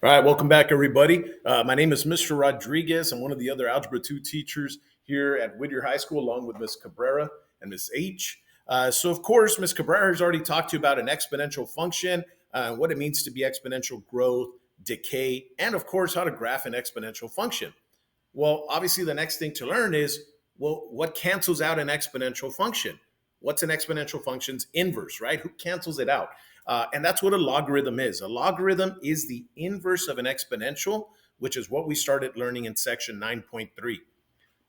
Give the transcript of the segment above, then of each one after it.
All right, welcome back, everybody. My name is Mr. Rodriguez. I'm one of the other Algebra 2 teachers here at Whittier High School, along with Ms. Cabrera and Ms. H. So, of course, Ms. Cabrera has already talked to you about an exponential function, what it means to be exponential growth, decay, and, of course, how to graph an exponential function. Well, obviously, the next thing to learn is, well, what cancels out an exponential function? What's an exponential function's inverse, right? Who cancels it out? And that's what a logarithm is. A logarithm is the inverse of an exponential, which is what we started learning in section 9.3.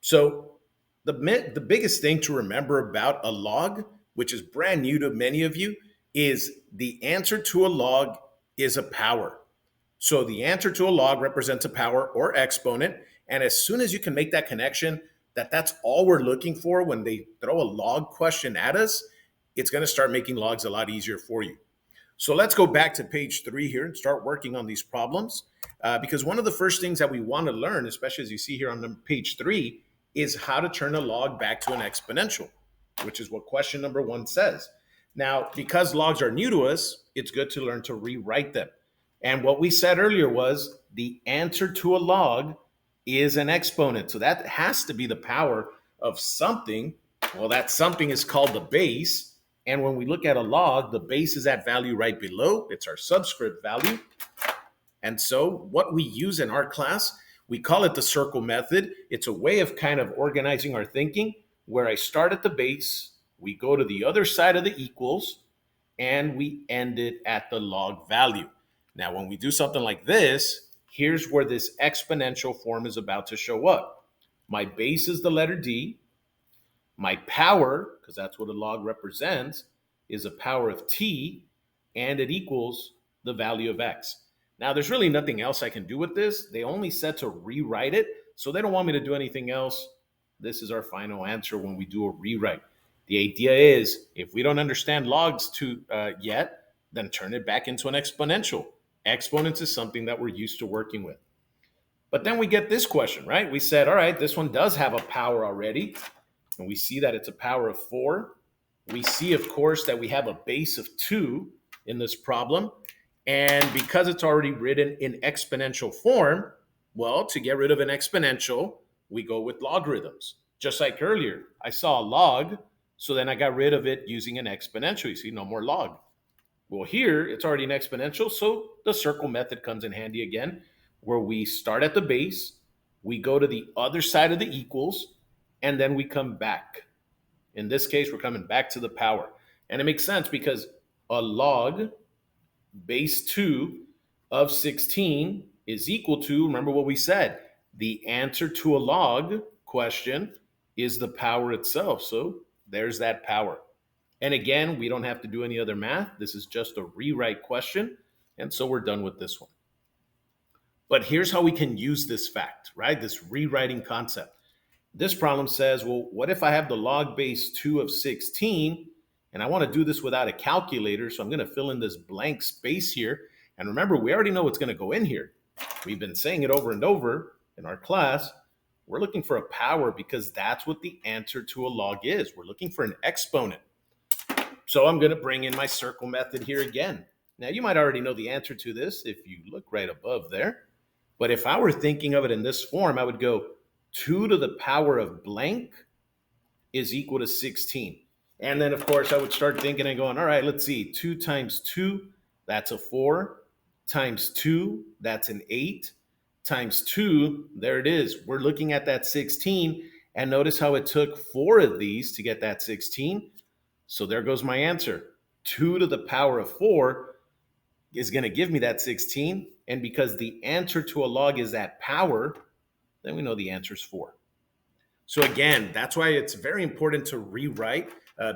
So the biggest thing to remember about a log, which is brand new to many of you, is the answer to a log is a power. So the answer to a log represents a power or exponent. And as soon as you can make that connection, that's all we're looking for when they throw a log question at us, it's going to start making logs a lot easier for you. So let's go back to page 3 here and start working on these problems. Because one of the first things that we want to learn, especially as you see here on page 3, is how to turn a log back to an exponential, which is what question number 1 says. Now, because logs are new to us, it's good to learn to rewrite them. And what we said earlier was the answer to a log is an exponent. So that has to be the power of something. Well, that something is called the base. And when we look at a log, the base is that value right below. It's our subscript value. And so what we use in our class, we call it the circle method. It's a way of kind of organizing our thinking where I start at the base, we go to the other side of the equals, and we end it at the log value. Now, when we do something like this, here's where this exponential form is about to show up. My base is the letter D. My power, because that's what a log represents, is a power of t, and it equals the value of x. Now, there's really nothing else I can do with this. They only said to rewrite it, so they don't want me to do anything else. This is our final answer when we do a rewrite. The idea is, if we don't understand logs yet, then turn it back into an exponential. Exponents is something that we're used to working with. But then we get this question, right? We said, all right, this one does have a power already. And we see that it's a power of 4. We see, of course, that we have a base of 2 in this problem. And because it's already written in exponential form, well, to get rid of an exponential, we go with logarithms. Just like earlier, I saw a log, so then I got rid of it using an exponential. You see, no more log. Well, here, it's already an exponential, so the circle method comes in handy again, where we start at the base, we go to the other side of the equals, and then we come back. In this case, we're coming back to the power. And it makes sense because a log base 2 of 16 is equal to, remember what we said, the answer to a log question is the power itself. So there's that power. And again, we don't have to do any other math. This is just a rewrite question. And so we're done with this one. But here's how we can use this fact, right? This rewriting concept. This problem says, well, what if I have the log base 2 of 16 and I want to do this without a calculator? So I'm going to fill in this blank space here. And remember, we already know what's going to go in here. We've been saying it over and over in our class. We're looking for a power because that's what the answer to a log is. We're looking for an exponent. So I'm going to bring in my circle method here again. Now, you might already know the answer to this if you look right above there. But if I were thinking of it in this form, I would go 2 to the power of blank is equal to 16. And then, of course, I would start thinking and going, all right, let's see. 2 times 2, that's a 4. Times 2, that's an 8. Times 2, there it is. We're looking at that 16. And notice how it took 4 of these to get that 16. So there goes my answer. 2 to the power of 4 is going to give me that 16. And because the answer to a log is that power, then we know the answer is 4. So again, that's why it's very important to rewrite,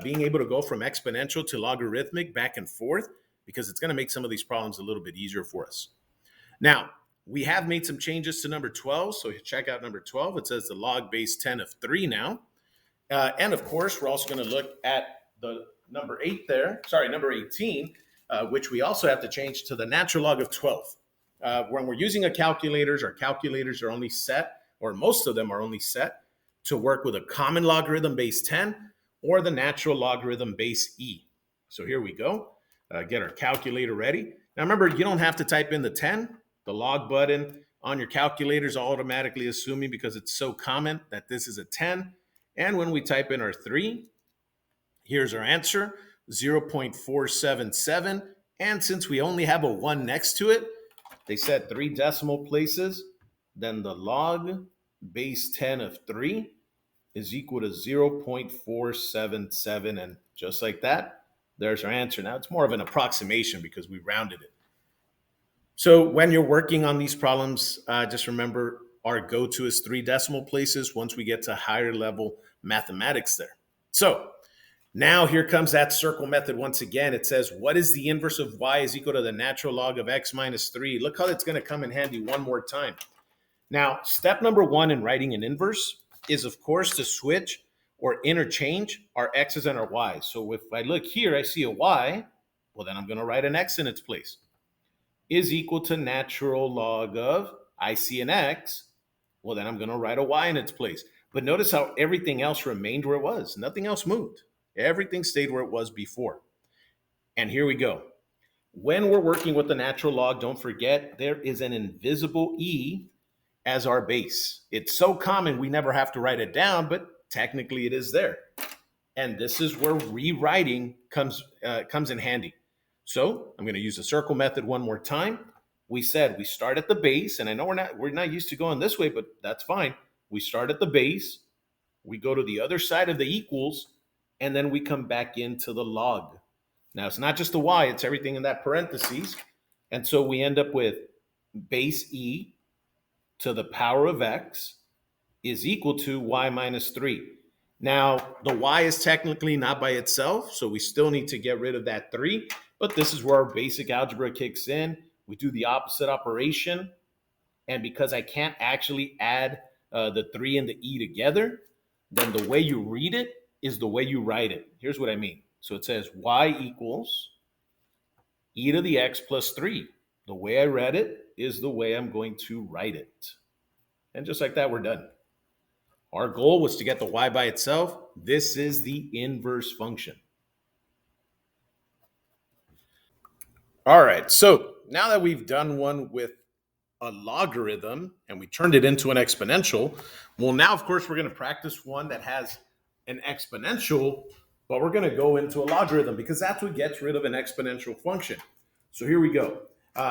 being able to go from exponential to logarithmic back and forth, because it's going to make some of these problems a little bit easier for us. Now, we have made some changes to number 12. So check out number 12. It says the log base 10 of 3 now. And of course, we're also going to look at the number 18, which we also have to change to the natural log of 12. When we're using a calculators, our calculators are only set, or most of them are only set, to work with a common logarithm base 10 or the natural logarithm base e. So here we go. Get our calculator ready. Now remember, you don't have to type in the 10. The log button on your calculator is automatically assuming, because it's so common, that this is a 10. And when we type in our 3, here's our answer, 0.477. And since we only have a 1 next to it, they said 3 decimal places, then the log base 10 of 3 is equal to 0.477. And just like that, there's our answer. Now, it's more of an approximation because we rounded it. So when you're working on these problems, just remember our go-to is 3 decimal places once we get to higher level mathematics there. So now here comes that circle method once again. It says, what is the inverse of y is equal to the natural log of x minus 3? Look how it's going to come in handy one more time. Now, step number 1 in writing an inverse is, of course, to switch or interchange our x's and our y's. So if I look here, I see a y, well, then I'm going to write an x in its place. Is equal to natural log of, I see an x, well, then I'm going to write a y in its place. But notice how everything else remained where it was. Nothing else moved. Everything stayed where it was before. And here we go. When we're working with the natural log, don't forget there is an invisible e as our base. It's so common we never have to write it down, but technically it is there. And this is where rewriting comes in handy. So I'm going to use the circle method one more time. We said we start at the base, and I know we're not used to going this way, but that's fine. We start at the base, we go to the other side of the equals, and then we come back into the log. Now it's not just the y, it's everything in that parentheses. And so we end up with base e to the power of x is equal to y minus 3. Now, the y is technically not by itself, so we still need to get rid of that 3, but this is where our basic algebra kicks in. We do the opposite operation, and because I can't actually add the 3 and the e together, then the way you read it is the way you write it. Here's what I mean. So it says y equals e to the x plus 3. The way I read it is the way I'm going to write it. And just like that, we're done. Our goal was to get the y by itself. This is the inverse function. All right, so now that we've done one with a logarithm and we turned it into an exponential, well, now, of course, we're going to practice one that has an exponential, but we're going to go into a logarithm because that's what gets rid of an exponential function. So here we go.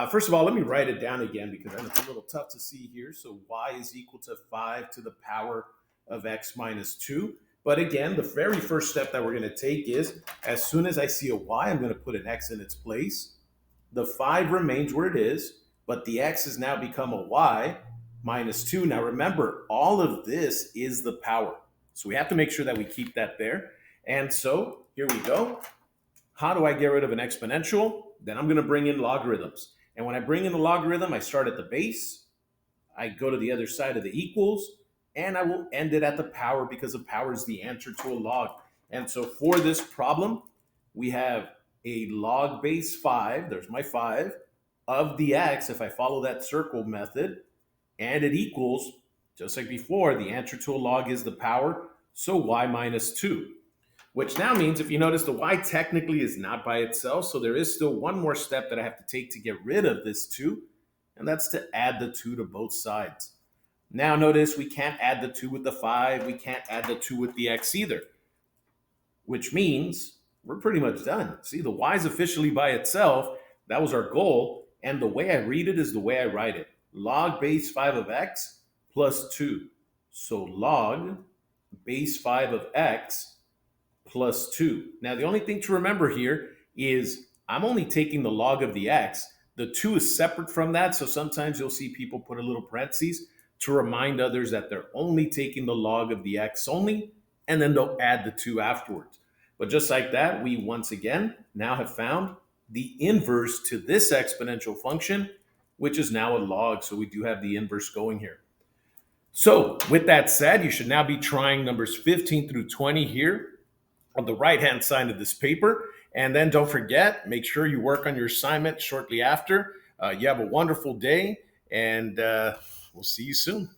First of all, let me write it down again because it's a little tough to see here. So y is equal to 5 to the power of x minus 2. But again, the very first step that we're going to take is as soon as I see a y, I'm going to put an x in its place. The 5 remains where it is, but the x has now become a y minus 2. Now remember, all of this is the power. So we have to make sure that we keep that there. And so here we go. How do I get rid of an exponential? Then I'm going to bring in logarithms. And when I bring in the logarithm, I start at the base. I go to the other side of the equals, and I will end it at the power because the power is the answer to a log. And so for this problem, we have a log base 5, there's my 5, of the x, if I follow that circle method, and it equals, just like before, the answer to a log is the power, so y minus 2. Which now means, if you notice, the y technically is not by itself, so there is still one more step that I have to take to get rid of this 2, and that's to add the 2 to both sides. Now notice we can't add the 2 with the 5, we can't add the 2 with the x either, which means we're pretty much done. See, the y is officially by itself, that was our goal, and the way I read it is the way I write it. Log base 5 of x plus 2. So log base 5 of x plus 2. Now, the only thing to remember here is I'm only taking the log of the x. The 2 is separate from that, so sometimes you'll see people put a little parentheses to remind others that they're only taking the log of the x only, and then they'll add the 2 afterwards. But just like that, we once again now have found the inverse to this exponential function, which is now a log, so we do have the inverse going here. So with that said, you should now be trying numbers 15 through 20 here on the right-hand side of this paper. And then don't forget, make sure you work on your assignment shortly after. You have a wonderful day, and we'll see you soon.